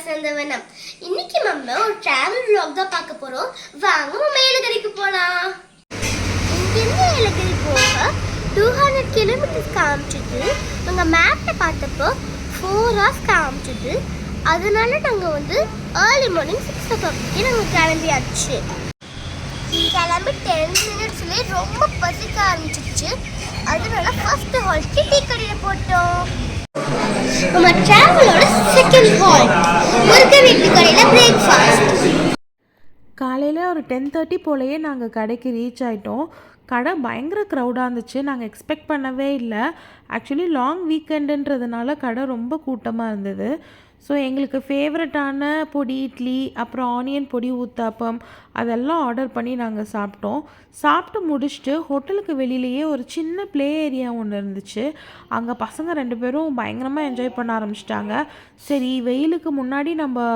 சேர்ந்தவனம். இன்னைக்கு நம்ம ஒரு டிராவல் vlog தான் பார்க்க போறோம். வாங்க நம்ம ஏலகிரிக்கு போலாம். இங்கிருந்து ஏலகிரி போக 200 kilometers காமிச்சது. நாங்கள் மேப்பில் பார்த்தப்போ 4 hours காமிச்சது. அதனால நாங்கள் வந்து ஏர்லி மார்னிங் 6 o'clock நாங்கள் கிளம்பியாச்சு. கிளம்பி 10 minutesலேயே ரொம்ப பசிக்க ஆரம்பிச்சிச்சு. அதனால ஃபர்ஸ்ட் ஹால்க்கு டீ கடையில் போட்டோம். நம்ம டிராவலோட செகண்ட் ஹால் முருக வீட்டு கடையில் பிரேக்ஃபாஸ்ட். காலையில் ஒரு 10:30 போலயே நாங்கள் கடைக்கு ரீச் ஆகிட்டோம். கடை பயங்கர க்ரௌடாக இருந்துச்சு. நாங்கள் எக்ஸ்பெக்ட் பண்ணவே இல்லை. ஆக்சுவலி லாங் வீக்கெண்டுன்றதுனால கடை ரொம்ப கூட்டமாக இருந்தது. ஸோ எங்களுக்கு ஃபேவரட்டான பொடி இட்லி, அப்புறம் ஆனியன் பொடி ஊத்தாப்பம் அதெல்லாம் ஆர்டர் பண்ணி நாங்கள் சாப்பிட்டோம். சாப்பிட்டு முடிச்சுட்டு ஹோட்டலுக்கு வெளியிலேயே ஒரு சின்ன ப்ளே ஏரியா ஒன்று இருந்துச்சு. அங்கே பசங்க 2 பேரும் பயங்கரமாக என்ஜாய் பண்ண ஆரம்பிச்சிட்டாங்க. சரி, வெயிலுக்கு முன்னாடி நம்ம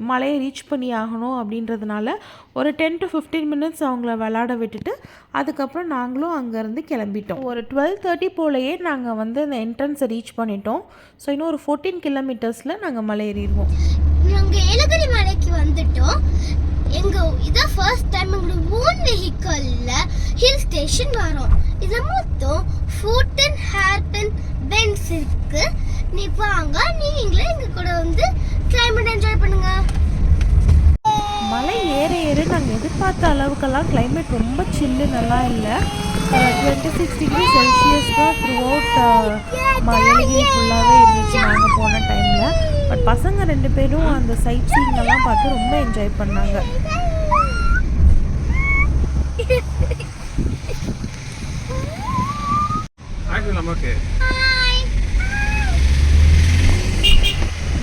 மலையை ரீச் பண்ணி ஆகணும் அப்படின்றதுனால ஒரு 10 to 15 minutes அவங்கள விளாட விட்டுட்டு அதுக்கப்புறம் நாங்களும் அங்கேருந்து கிளம்பிட்டோம். ஒரு 12:30 போலயே நாங்கள் வந்து அந்த என்ட்ரன்ஸை ரீச் பண்ணிட்டோம். ஸோ இன்னும் ஒரு 14 kilometers நாங்கள் மலை ஏறிடுவோம். நாங்கள் ஏலகிரி மலைக்கு வந்துட்டோம். இதான் ஃபர்ஸ்ட் டைம் எங்களோட ஓன் வெஹிக்கலில் ஹில் ஸ்டேஷன் வரோம். இதில் மொத்தம் 14 hairpin bends இருக்கு. நீ வாங்க, நீங்களே எங்கள் கூட வந்து கிளைமேட் என்ஜாய் பண்ணுங்க. மலை ஏற நாங்கள் எதிர்பார்த்த அளவுக்கெல்லாம் கிளைமேட் ரொம்ப சில்லு நல்லா இல்லை. 26 degrees Celsius தான் த்ரூ அவுட் ஏலகிரி ஃபுல்லாகவே இருந்துச்சு நாங்கள் போன டைமில். பட் பசங்க 2 பேரும் அந்த சைட் சீயிங் எல்லாம் பார்த்து ரொம்ப என்ஜாய் பண்ணாங்க.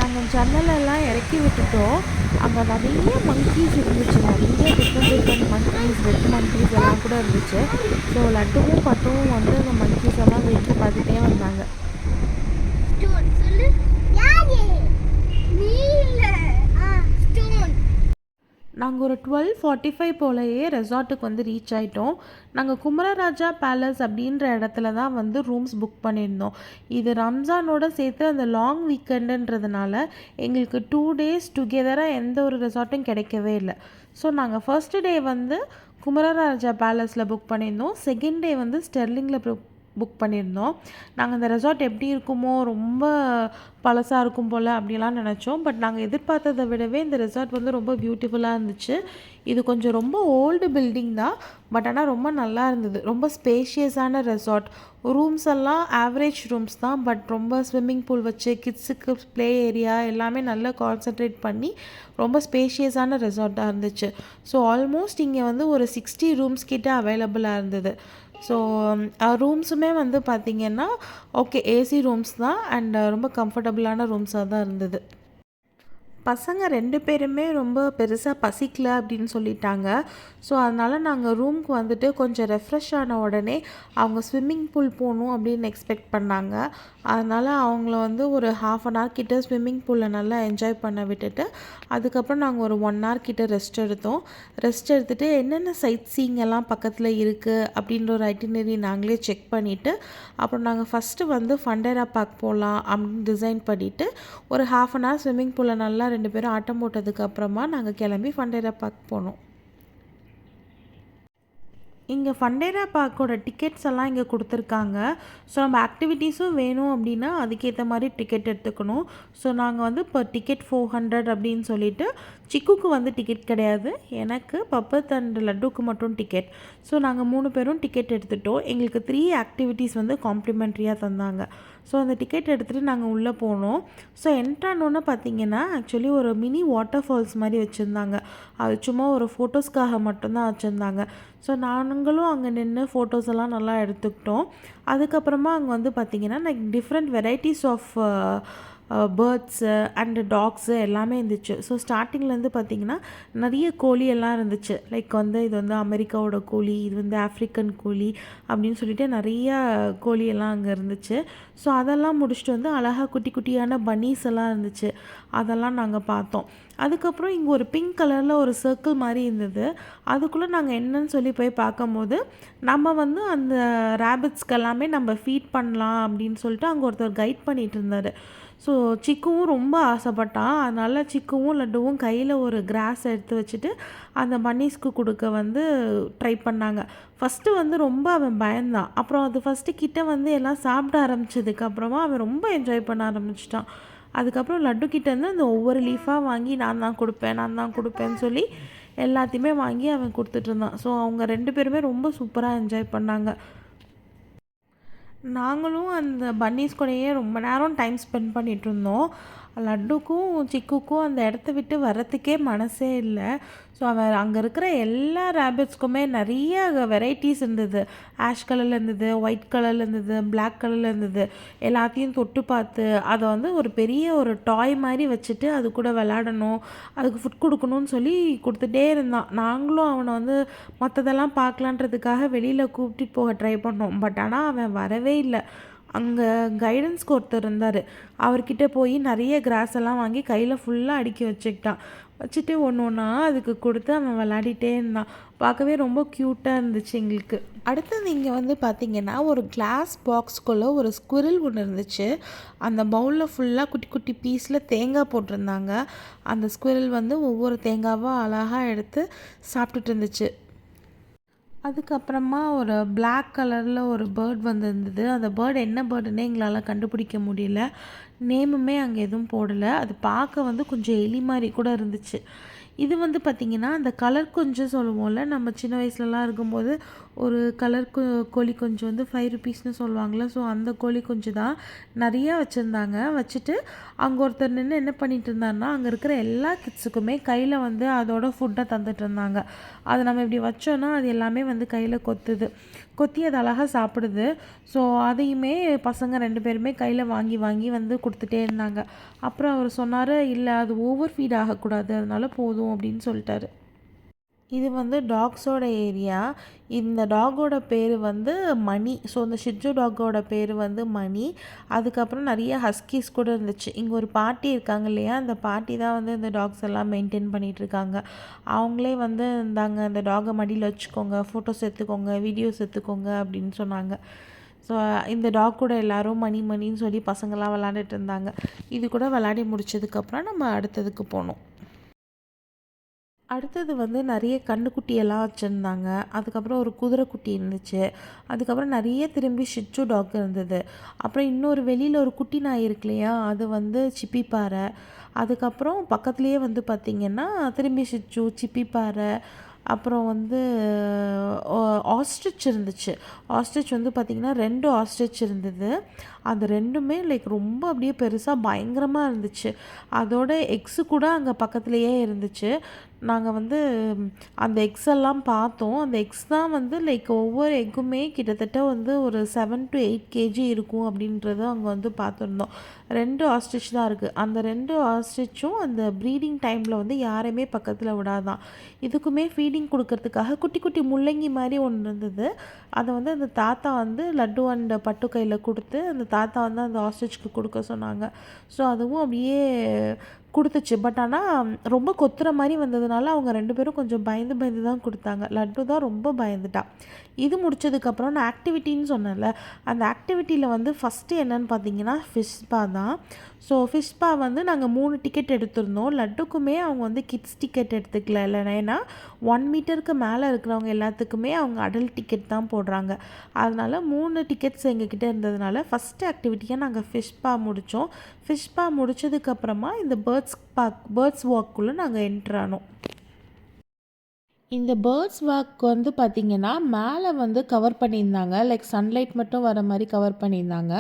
நாங்கள் ஜன்னலெல்லாம் இறக்கி விட்டுட்டோம். அங்கே நிறைய மங்கீஸ் இருந்துச்சு. நிறைய டிஃப்ரெண்ட் மங்கீஸ், ரெட் மங்கீஸ் எல்லாம் கூட இருந்துச்சு. ஸோ லட்டுவும் பட்டுவும் வந்து அந்த மங்கீஸ் எல்லாம் வெயிட்டு பார்த்துட்டே வந்தாங்க. நாங்கள் ஒரு 12:45 போலயே ரெசார்ட்டுக்கு வந்து ரீச் ஆகிட்டோம். நாங்கள் குமரராஜா பேலஸ் அப்படின்ற இடத்துல தான் வந்து ரூம்ஸ் புக் பண்ணியிருந்தோம். இது ரம்ஜானோட சேர்த்து அந்த லாங் வீக்கெண்டுன்றதுனால எங்களுக்கு 2 days டுகெதராக எந்த ஒரு ரெசார்ட்டும் கிடைக்கவே இல்லை. ஸோ நாங்கள் ஃபர்ஸ்ட் டே வந்து குமரராஜா பேலஸில் புக் பண்ணியிருந்தோம். செகண்ட் டே வந்து ஸ்டெர்லிங்கில் புக் பண்ணியிருந்தோம். நாங்கள் அந்த ரெசார்ட் எப்படி இருக்குமோ, ரொம்ப பழசாக இருக்கும் போல் அப்படிலாம் நினச்சோம். பட் நாங்கள் எதிர்பார்த்ததை விடவே இந்த ரெசார்ட் வந்து ரொம்ப பியூட்டிஃபுல்லாக இருந்துச்சு. இது கொஞ்சம் ரொம்ப ஓல்டு பில்டிங் தான், பட் ஆனால் ரொம்ப நல்லா இருந்தது. ரொம்ப ஸ்பேஷியஸான ரெசார்ட். ரூம்ஸ் எல்லாம் ஆவரேஜ் ரூம்ஸ் தான், பட் ரொம்ப ஸ்விம்மிங் பூல் வச்சு கிட்ஸுக்கு ப்ளே ஏரியா எல்லாமே நல்லா கான்சன்ட்ரேட் பண்ணி ரொம்ப ஸ்பேஷியஸான ரெசார்ட்டாக இருந்துச்சு. ஸோ ஆல்மோஸ்ட் இங்கே வந்து ஒரு 60 ரூம்ஸ் கிட்ட அவைலபிளாக இருந்தது. ஸோ ரூம்ஸுமே வந்து பார்த்திங்கன்னா ஓகே, ஏசி ரூம்ஸ் தான் அண்ட் ரொம்ப கம்ஃபர்டபுளான ரூம்ஸாக தான் இருந்தது. பசங்க 2 பேருமே ரொம்ப பெருசாக பசிக்கல அப்படின்னு சொல்லிட்டாங்க. ஸோ அதனால் நாங்கள் ரூமுக்கு வந்துட்டு கொஞ்சம் ரெஃப்ரெஷ் ஆன உடனே அவங்க ஸ்விம்மிங் பூல் போகணும் அப்படின்னு எக்ஸ்பெக்ட் பண்ணாங்க. அதனால் அவங்கள வந்து ஒரு 1/2 hour கிட்ட ஸ்விம்மிங் பூலில் நல்லா என்ஜாய் பண்ண விட்டுட்டு அதுக்கப்புறம் நாங்கள் ஒரு 1 hour கிட்ட ரெஸ்ட் எடுத்தோம். ரெஸ்ட் எடுத்துகிட்டு என்னென்ன சைட் சீயிங் எல்லாம் பக்கத்தில் இருக்குது அப்படின்ற ஒரு ஐட்டினரி நாங்களே செக் பண்ணிவிட்டு அப்புறம் நாங்கள் ஃபஸ்ட்டு வந்து ஃபண்டேரா பார்க் போகலாம் அப்படின்னு டிசைன் பண்ணிவிட்டு ஒரு 1/2 hour ஸ்விம்மிங் பூலில் நல்லா 2 பேரும் ஆட்டம் போட்டதுக்கப்புறமா நாங்கள் கிளம்பி ஃபண்டேரா பார்க் போனோம். இங்கே ஃபண்டேரா பார்க்கோட டிக்கெட்ஸ் எல்லாம் இங்கே கொடுத்துருக்காங்க. ஸோ நம்ம ஆக்டிவிட்டீஸும் வேணும் அப்படின்னா அதுக்கேற்ற மாதிரி டிக்கெட் எடுத்துக்கணும். ஸோ நாங்கள் வந்து இப்போ டிக்கெட் 400 அப்படின்னு சொல்லிட்டு, சிக்குக்கு வந்து டிக்கெட் கிடையாது, எனக்கு பப்பத் அண்ட் லட்டுக்கு மட்டும் டிக்கெட். ஸோ நாங்கள் 3 பேரும் டிக்கெட் எடுத்துட்டோம். எங்களுக்கு 3 ஆக்டிவிட்டீஸ் வந்து காம்ப்ளிமெண்ட்ரியாக தந்தாங்க. ஸோ அந்த டிக்கெட் எடுத்துகிட்டு நாங்கள் உள்ளே போனோம். ஸோ என்ட்ரானோன்னு பார்த்தீங்கன்னா ஆக்சுவலி ஒரு மினி வாட்டர் ஃபால்ஸ் மாதிரி வச்சுருந்தாங்க. அது சும்மா ஒரு ஃபோட்டோஸ்க்காக மட்டும்தான் வச்சுருந்தாங்க. ஸோ நாங்களும் அங்கே நின்று ஃபோட்டோஸ் எல்லாம் நல்லா எடுத்துக்கிட்டோம். அதுக்கப்புறமா அங்கே வந்து பார்த்திங்கன்னா like different varieties of birds and dogs எல்லாமே இருந்துச்சு. ஸோ ஸ்டார்டிங்லேருந்து பார்த்திங்கன்னா நிறைய கோழி எல்லாம் இருந்துச்சு. லைக் வந்து இது வந்து அமெரிக்காவோட கோழி, இது வந்து ஆஃப்ரிக்கன் கோழி அப்படின்னு சொல்லிட்டு நிறையா கோழி எல்லாம் அங்கே இருந்துச்சு. ஸோ அதெல்லாம் முடிச்சுட்டு வந்து அழகாக குட்டி குட்டியான பன்னீஸ் எல்லாம் இருந்துச்சு. அதெல்லாம் நாங்கள் பார்த்தோம். அதுக்கப்புறம் இங்கே ஒரு பிங்க் கலரில் ஒரு சர்க்கிள் மாதிரி இருந்தது. அதுக்குள்ளே நாங்கள் என்னன்னு சொல்லி போய் பார்க்கும்போது நம்ம வந்து அந்த ரேபிட்ஸ்க்கு எல்லாமே நம்ம ஃபீட் பண்ணலாம் அப்படின்னு சொல்லிட்டு அங்கே ஒருத்தர் கைட் பண்ணிகிட்டு இருந்தார். ஸோ சிக்குவும் ரொம்ப ஆசைப்பட்டான். அதனால் சிக்குவும் லட்டுவும் கையில் ஒரு கிராஸ் எடுத்து வச்சுட்டு அந்த பன்னீஸ்க்கு கொடுக்க வந்து ட்ரை பண்ணாங்க. ஃபஸ்ட்டு வந்து ரொம்ப அவன் பயந்தான். அப்புறம் அது ஃபஸ்ட்டு கிட்ட வந்து எல்லாம் சாப்பிட ஆரம்பித்ததுக்கப்புறமா அவன் ரொம்ப என்ஜாய் பண்ண ஆரம்பிச்சிட்டான். அதுக்கப்புறம் லட்டு கிட்டேருந்து அந்த ஒவ்வொரு லீஃபாக வாங்கி நான் தான் கொடுப்பேன் நான் தான் கொடுப்பேன்னு சொல்லி எல்லாத்தையுமே வாங்கி அவன் கொடுத்துட்ருந்தான். ஸோ அவங்க 2 பேருமே ரொம்ப சூப்பராக என்ஜாய் பண்ணாங்க. நாங்களும் அந்த பன்னீஸ் கூடயே ரொம்ப நேரம் டைம் ஸ்பெண்ட் பண்ணிகிட்ருந்தோம். லட்டுக்கும் சிக்குக்கும் அந்த இடத்த விட்டு வர்றதுக்கே மனசே இல்லை. ஸோ அவன் அங்கே இருக்கிற எல்லா ரேபிட்ஸ்க்குமே நிறைய வெரைட்டிஸ் இருந்தது. ஆஷ் கலரில் இருந்தது, ஒயிட் கலரில் இருந்தது, பிளாக் கலரில் இருந்தது. எல்லாத்தையும் தொட்டு பார்த்து அதை வந்து ஒரு பெரிய ஒரு டாய் மாதிரி வச்சுட்டு அது கூட விளாடணும், அதுக்கு ஃபுட் கொடுக்கணும்னு சொல்லி கொடுத்துட்டே இருந்தான். நாங்களும் அவனை வந்து மற்றதெல்லாம் பார்க்கலான்றதுக்காக வெளியில் கூப்பிட்டு போக ட்ரை பண்ணோம். பட் ஆனால் அவன் வரவே இல்லை. அங்கே கைடன்ஸ்க்கு ஒருத்தர் இருந்தார். அவர்கிட்ட போய் நிறைய கிராஸ் எல்லாம் வாங்கி கையில் ஃபுல்லாக அடுக்கி வச்சுக்கிட்டான். வச்சுட்டு ஒன்று ஒன்றா அதுக்கு கொடுத்து அவன் விளையாடிட்டே இருந்தான். பார்க்கவே ரொம்ப க்யூட்டாக இருந்துச்சு எங்களுக்கு. அடுத்தது இங்கே வந்து பார்த்திங்கன்னா ஒரு கிளாஸ் பாக்ஸ்குள்ளே ஒரு ஸ்குரில் ஒன்று இருந்துச்சு. அந்த பவுலில் ஃபுல்லாக குட்டி குட்டி பீஸில் தேங்காய் போட்டிருந்தாங்க. அந்த ஸ்குரில் வந்து ஒவ்வொரு தேங்காவாக அழகாக எடுத்து சாப்பிட்டுட்டு இருந்துச்சு. அதுக்கப்புறமா ஒரு பிளாக் கலரில் ஒரு பேர்ட் வந்திருந்தது. அந்த பேர்ட் என்ன பேர்டுன்னே எங்களால் கண்டுபிடிக்க முடியல. நேமுமே அங்கே எதுவும் போடலை. அது பார்க்க வந்து கொஞ்சம் எலி மாதிரி கூட இருந்துச்சு. இது வந்து பார்த்திங்கன்னா அந்த கலர் கொஞ்சம் சொல்லுவோம்ல, நம்ம சின்ன வயசுலலாம் இருக்கும்போது ஒரு கலர் கோழி குஞ்சு வந்து 5 ருபீஸ்னு சொல்லுவாங்கள்ல. ஸோ அந்த கோழி குஞ்சு தான் நிறையா வச்சுருந்தாங்க. வச்சுட்டு அங்கே ஒருத்தர் நின்று என்ன பண்ணிகிட்டு இருந்தாருன்னா அங்கே இருக்கிற எல்லா கிட்ஸுக்குமே கையில் வந்து அதோட ஃபுட்டை தந்துட்டு இருந்தாங்க. அதை நம்ம இப்படி வச்சோன்னா அது எல்லாமே வந்து கையில் கொத்தி அது அழகாக சாப்பிடுது. ஸோ அதையுமே பசங்க 2 பேருமே கையில் வாங்கி வாங்கி வந்து கொடுத்துட்டே இருந்தாங்க. அப்புறம் அவர் சொன்னார், இல்லை அது ஓவர் ஃபீட் ஆகக்கூடாது, அதனால போதும் அப்படின்னு சொல்லிட்டாரு. இது வந்து டாக்ஸோட ஏரியா. இந்த டாகோட பேர் வந்து மணி. ஸோ இந்த ஷிட்ஜு டாகோட பேர் வந்து மணி. அதுக்கப்புறம் நிறைய ஹஸ்கீஸ் கூட இருந்துச்சு. இங்கே ஒரு பாட்டி இருக்காங்க இல்லையா, அந்த பாட்டி தான் வந்து இந்த டாக்ஸ் எல்லாம் மெயின்டைன் பண்ணிகிட்ருக்காங்க. அவங்களே வந்து இந்தாங்க இந்த டாகை மடியில் வச்சுக்கோங்க, ஃபோட்டோஸ் எடுத்துக்கோங்க, வீடியோஸ் எடுத்துக்கோங்க அப்படின்னு சொன்னாங்க. ஸோ இந்த டாக் கூட எல்லோரும் மணி மணின்னு சொல்லி பசங்களாம் விளாண்டுட்டு இருந்தாங்க. இது கூட விளையாடி முடிச்சதுக்கப்புறம் நம்ம அடுத்ததுக்கு போனோம். அடுத்தது வந்து நிறைய கன்றுக்குட்டியெல்லாம் வச்சுருந்தாங்க. அதுக்கப்புறம் ஒரு குதிரைக்குட்டி இருந்துச்சு. அதுக்கப்புறம் நிறைய திரும்பி ஷிட்ஜு டாக் இருந்தது. அப்புறம் இன்னொரு வெளியில் ஒரு குட்டி நாய் இருக்கு இல்லையா, அது வந்து சிப்பி பாறை. அதுக்கப்புறம் பக்கத்துலேயே வந்து பார்த்திங்கன்னா திரும்பி ஷிட்ஜு, சிப்பி பாறை, அப்புறம் வந்து ஆஸ்ட்ரிச் இருந்துச்சு. ஆஸ்ட்ரிச் வந்து பார்த்திங்கன்னா 2 ஆஸ்ட்ரிச் இருந்தது. அது 2மே லைக் ரொம்ப அப்படியே பெருசாக பயங்கரமாக இருந்துச்சு. அதோட எக்ஸு கூட அங்கே பக்கத்துலேயே இருந்துச்சு. நாங்கள் வந்து அந்த எக்ஸ் எல்லாம் பார்த்தோம். அந்த எக்ஸ் தான் வந்து லைக் ஒவ்வொரு எக்குமே கிட்டத்தட்ட வந்து ஒரு 7 to 8 கேஜி இருக்கும் அப்படின்றத அங்கே வந்து பார்த்துருந்தோம். 2 ஆஸ்ட்ரிச் தான் இருக்குது. அந்த 2 ஆஸ்ட்ரிச்சும் அந்த ப்ரீடிங் டைமில் வந்து யாரையுமே பக்கத்தில் விடாதான். இதுக்குமே ஃபீடிங் கொடுக்கறதுக்காக குட்டி குட்டி முள்ளங்கி மாதிரி ஒன்று இருந்தது. அதை வந்து அந்த தாத்தா வந்து லட்டு அண்ட் பட்டு கையில் கொடுத்து அந்த தாத்தா வந்து அந்த ஆஸ்ட்ரிச்சுக்கு கொடுக்க சொன்னாங்க. ஸோ அதுவும் அப்படியே கொடுத்துச்சு. பட் ஆனால் ரொம்ப கொத்துற மாதிரி வந்ததுனால அவங்க 2 பேரும் கொஞ்சம் பயந்து பயந்து தான் கொடுத்தாங்க. லட்டு தான் ரொம்ப பயந்துட்டா. இது முடிச்சதுக்கப்புறம் நான் ஆக்டிவிட்டின்னு சொன்னேன்ல, அந்த ஆக்டிவிட்டியில் வந்து ஃபஸ்ட்டு என்னன்னு பார்த்தீங்கன்னா ஃபிஷ் பா தான். ஸோ ஃபிஷ் பா வந்து நாங்கள் 3 டிக்கெட் எடுத்திருந்தோம். லட்டுக்குமே அவங்க வந்து கிட்ஸ் டிக்கெட் எடுத்துக்கல. இல்லை, ஏன்னா 1 மீட்டருக்கு மேலே இருக்கிறவங்க எல்லாத்துக்குமே அவங்க அடல்ட் டிக்கெட் தான் போடுறாங்க. அதனால் 3 டிக்கெட்ஸ் எங்ககிட்ட இருந்ததுனால ஃபஸ்ட்டு ஆக்டிவிட்டியாக நாங்கள் ஃபிஷ் பா முடித்தோம். ஃபிஷ் பா முடித்ததுக்கப்புறமா இந்த பேர்ட்ஸ் வாக்குள்ளே நாங்கள் என்ட்ரு ஆனோம். இந்த பேர்ட்ஸ் வாக் வந்து பார்த்திங்கன்னா மேலே வந்து கவர் பண்ணியிருந்தாங்க. லைக் சன்லைட் மட்டும் வர மாதிரி கவர் பண்ணியிருந்தாங்க.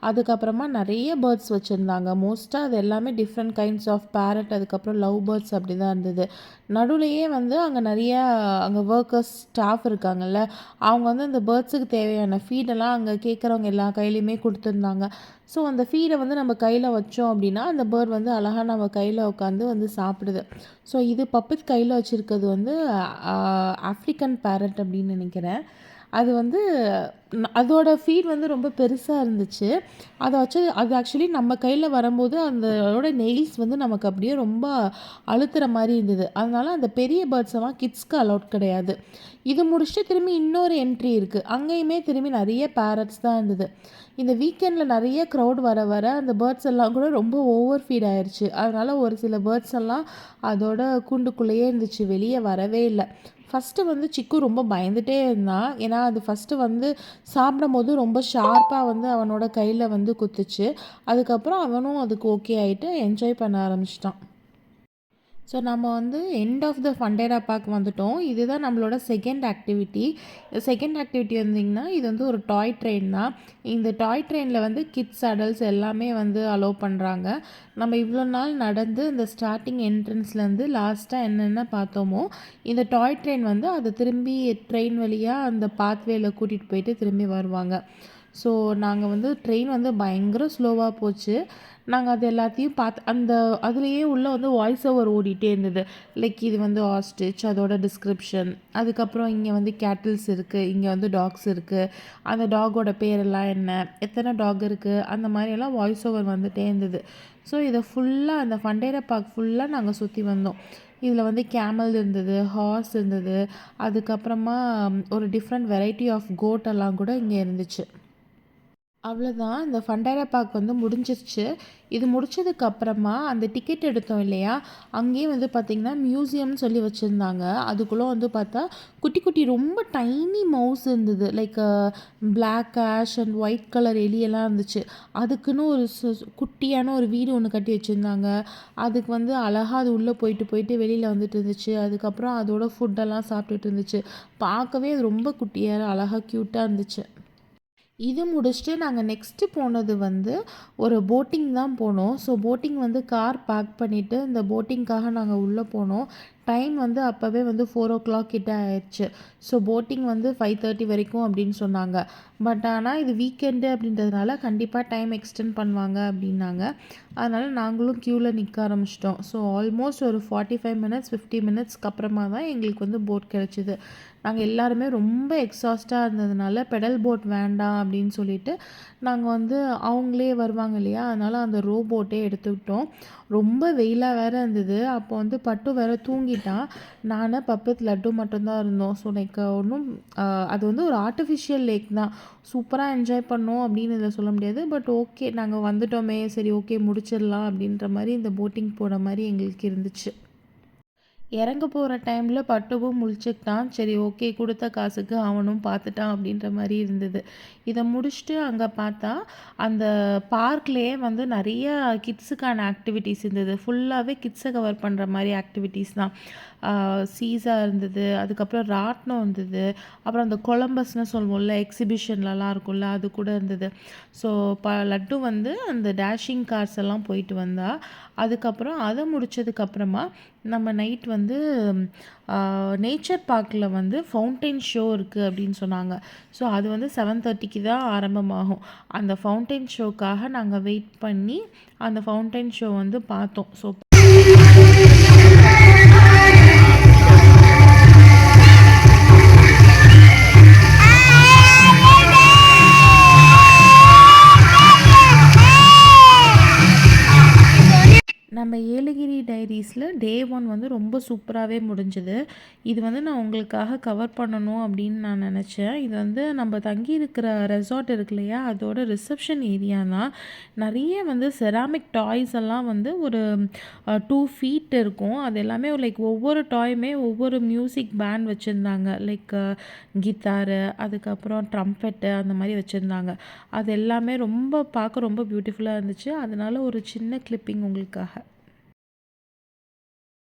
அதுக்கப்புறமா நிறைய பேர்ட்ஸ் வச்சுருந்தாங்க. மோஸ்ட்டாக அது எல்லாமே டிஃப்ரெண்ட் கைண்ட்ஸ் ஆஃப் பேரட், அதுக்கப்புறம் லவ் பேர்ட்ஸ் அப்படி தான் இருந்தது. நடுவுலையே வந்து அங்கே ஒர்க்கர்ஸ் ஸ்டாஃப் இருக்காங்கல்ல, அவங்க வந்து அந்த பேர்ட்ஸுக்கு தேவையான ஃபீடெல்லாம் அங்கே கேட்குறவங்க எல்லா கையிலையுமே கொடுத்துருந்தாங்க. ஸோ அந்த ஃபீடை வந்து நம்ம கையில் வச்சோம் அப்படின்னா அந்த பேர்ட் வந்து அழகாக நம்ம கையில் உட்காந்து வந்து சாப்பிடுது. ஸோ இது பப்பித் கையில் வச்சுருக்கிறது வந்து ஆஃப்ரிக்கன் பேரட் அப்படின்னு நினைக்கிறேன். அது வந்து அதோட ஃபீட் வந்து ரொம்ப பெருசாக இருந்துச்சு. அதை வச்சு அது ஆக்சுவலி நம்ம கையில் வரும்போது அதோட நெயில்ஸ் வந்து நமக்கு அப்படியே ரொம்ப அழுத்துற மாதிரி இருந்தது. அதனால அந்த பெரிய பேர்ட்ஸ் எல்லாம் கிட்ஸ்க்கு அலௌட் கிடையாது. இது முடிச்சுட்டு திரும்பி இன்னொரு என்ட்ரி இருக்குது. அங்கேயுமே திரும்பி நிறைய பேரட்ஸ் தான் இருந்தது. இந்த வீக்கெண்டில் நிறைய க்ரௌட் வர வர அந்த பேர்ட்ஸ் எல்லாம் கூட ரொம்ப ஓவர் ஃபீட் ஆயிடுச்சு. அதனால் ஒரு சில பேர்ட்ஸ் எல்லாம் அதோட கூண்டுக்குள்ளேயே இருந்துச்சு, வெளியே வரவே இல்லை. ஃபஸ்ட்டு வந்து சிக்கு ரொம்ப பயந்துட்டே இருந்தான். ஏன்னா அது ஃபஸ்ட்டு வந்து சாப்பிடும்போது ரொம்ப ஷார்ப்பாக வந்து அவனோட கையில் வந்து குத்துச்சு. அதுக்கப்புறம் அவனும் அதுக்கு ஓகே ஆகிட்டு என்ஜாய் பண்ண ஆரம்பிச்சிட்டான். ஸோ நம்ம வந்து எண்ட் ஆஃப் த ஃபண்டேரா பார்க் வந்துட்டோம். இதுதான் நம்மளோட செகண்ட் ஆக்டிவிட்டி. செகண்ட் ஆக்டிவிட்டி வந்திங்கன்னா இது வந்து ஒரு டாய் ட்ரெயின் தான். இந்த டாய் ட்ரெயினில் வந்து கிட்ஸ் அடல்ட்ஸ் எல்லாமே வந்து அலோவ் பண்ணுறாங்க. நம்ம இவ்வளோ நாள் நடந்து இந்த ஸ்டார்டிங் என்ட்ரன்ஸ்லேருந்து லாஸ்ட்டாக என்னென்ன பார்த்தோமோ இந்த டாய் ட்ரெயின் வந்து அதை திரும்பி ட்ரெயின் வழியாக அந்த பாத்வேயில் கூட்டிகிட்டு போயிட்டு திரும்பி வருவாங்க. ஸோ நாங்கள் வந்து ட்ரெயின் வந்து பயங்கர ஸ்லோவாக போச்சு. நாங்கள் அது எல்லாத்தையும் பார்த்து அதுலேயே உள்ளே வந்து வாய்ஸ் ஓவர் ஓடிட்டே இருந்தது. லைக் இது வந்து ஆஸ்ட்ரிச், அதோட டிஸ்கிரிப்ஷன், அதுக்கப்புறம் இங்கே வந்து கேட்டில்ஸ் இருக்குது, இங்கே வந்து டாக்ஸ் இருக்குது, அந்த டாகோட பேரெல்லாம் என்ன, எத்தனை டாக் இருக்குது, அந்த மாதிரியெல்லாம் வாய்ஸ் ஓவர் வந்துகிட்டே இருந்தது. ஸோ இதை ஃபுல்லாக அந்த ஃபண்டேரா பார்க் ஃபுல்லாக நாங்கள் சுற்றி வந்தோம். இதில் வந்து கேமல் இருந்தது, ஹார்ஸ் இருந்தது, அதுக்கப்புறமா ஒரு டிஃப்ரெண்ட் வெரைட்டி ஆஃப் கோட் எல்லாம் கூட இங்கே இருந்துச்சு. அவ்வளோதான், இந்த ஃபண்டேரா பார்க் வந்து முடிஞ்சிருச்சு. இது முடிச்சதுக்கப்புறமா அந்த டிக்கெட் எடுத்தோம் இல்லையா, அங்கேயே வந்து பார்த்திங்கன்னா மியூசியம்னு சொல்லி வச்சுருந்தாங்க. அதுக்குள்ளே வந்து பார்த்தா குட்டி குட்டி ரொம்ப டைனி மவுஸ் இருந்தது. Like black ash and white colour எலியெல்லாம் இருந்துச்சு. அதுக்குன்னு ஒரு குட்டியான ஒரு வீடு ஒன்று கட்டி வச்சுருந்தாங்க. அதுக்கு வந்து அழகாக அது உள்ளே போயிட்டு போயிட்டு வெளியில் வந்துட்டு இருந்துச்சு. அதுக்கப்புறம் அதோட ஃபுட்டெல்லாம் சாப்பிட்டுட்டு இருந்துச்சு. பார்க்கவே அது ரொம்ப குட்டியாக அழகாக க்யூட்டாக இருந்துச்சு. இது முடிச்சுட்டு நாங்கள் நெக்ஸ்ட்டு போனது வந்து ஒரு போட்டிங் தான் போனோம். ஸோ போட்டிங் வந்து கார் பார்க் பண்ணிவிட்டு இந்த போட்டிங்க்காக நாங்கள் உள்ளே போனோம். டைம் வந்து அப்போவே வந்து 4:00 கிட்ட ஆயிடுச்சு. ஸோ போட்டிங் வந்து 5:30 வரைக்கும் அப்படின்னு சொன்னாங்க. பட் ஆனால் இது வீக்கெண்டு அப்படின்றதுனால கண்டிப்பாக டைம் எக்ஸ்டெண்ட் பண்ணுவாங்க அப்படின்னாங்க. அதனால் நாங்களும் க்யூவில் நிற்க ஆரம்பிச்சிட்டோம். ஸோ ஆல்மோஸ்ட் ஒரு 45 மினிட்ஸ் 50 மினிட்ஸ்க்கு அப்புறமா தான் எங்களுக்கு வந்து போட் கிடச்சிது. நாங்கள் எல்லாருமே ரொம்ப எக்ஸாஸ்ட்டாக இருந்ததுனால பெடல் போட் வேண்டாம் அப்படின்னு சொல்லிட்டு நாங்கள் வந்து அவங்களே வருவாங்க இல்லையா, அதனால் அந்த ரோ போட்டே எடுத்துக்கிட்டோம். ரொம்ப வெயிலாக வேறு இருந்தது. அப்போ வந்து பட்டு வேறு தூங்கிட்டான். நான் பப்பத் லட்டு மட்டும்தான் இருந்தோம். ஸோ லைக் ஒன்றும் அது வந்து ஒரு ஆர்டிஃபிஷியல் லேக் தான். சூப்பராக என்ஜாய் பண்ணோம் அப்படின்னு இதில் சொல்ல முடியாது. பட் ஓகே, நாங்கள் வந்துட்டோமே, சரி ஓகே முடிச்சிடலாம் அப்படின்ற மாதிரி இந்த போட்டிங் போன மாதிரி எங்களுக்கு இருந்துச்சு. இறங்க போகிற டைமில் பட்டுவும் முழிச்சுக்கிட்டான். சரி ஓகே, கொடுத்த காசுக்கு அவனும் பார்த்துட்டான் அப்படின்ற மாதிரி இருந்தது. இதை முடிச்சுட்டு அங்கே பார்த்தா அந்த பார்க்லேயே வந்து நிறைய கிட்ஸுக்கான ஆக்டிவிட்டீஸ் இருந்தது. ஃபுல்லாகவே கிட்ஸை கவர் பண்ணுற மாதிரி ஆக்டிவிட்டீஸ் தான். சீசா இருந்தது, அதுக்கப்புறம் ராட்னம் இருந்தது, அப்புறம் அந்த கொலம்பஸ்னு சொல்லுவோம்ல, எக்ஸிபிஷன்லலாம் இருக்கும்ல, அது கூட இருந்தது. ஸோ லட்டு வந்து அந்த டேஷிங் கார்ஸ் எல்லாம் போயிட்டு வந்தா. அதுக்கப்புறம் அதை முடித்ததுக்கப்புறமா நம்ம நைட் வந்து நேச்சர் பார்க்கில் வந்து ஃபவுண்டைன் ஷோ இருக்குது அப்படின்னு சொன்னாங்க. ஸோ அது வந்து 7:30க்கு தான் ஆரம்பமாகும். அந்த ஃபவுண்டைன் ஷோக்காக நாங்கள் வெயிட் பண்ணி அந்த ஃபவுண்டைன் ஷோ வந்து பார்த்தோம். ஸோ நம்ம ஏலகிரி டைரிஸில் டே 1 வந்து ரொம்ப சூப்பராகவே முடிஞ்சுது. இது வந்து நான் உங்களுக்காக கவர் பண்ணணும் அப்படின்னு நான் நினச்சேன். இது வந்து நம்ம தங்கியிருக்கிற ரெசார்ட் இருக்கு இல்லையா, அதோட ரிசப்ஷன் ஏரியா தான். நிறைய வந்து செராமிக் டாய்ஸ் எல்லாம் வந்து ஒரு 2 ஃபீட் இருக்கும். அது எல்லாமே லைக் ஒவ்வொரு டாயுமே ஒவ்வொரு மியூசிக் பேண்ட் வச்சுருந்தாங்க. லைக் கித்தாரு, அதுக்கப்புறம் ட்ரம்பெட்டு, அந்த மாதிரி வச்சுருந்தாங்க. அது எல்லாமே பார்க்க ரொம்ப பியூட்டிஃபுல்லாக இருந்துச்சு. அதனால ஒரு சின்ன கிளிப்பிங் உங்களுக்காக.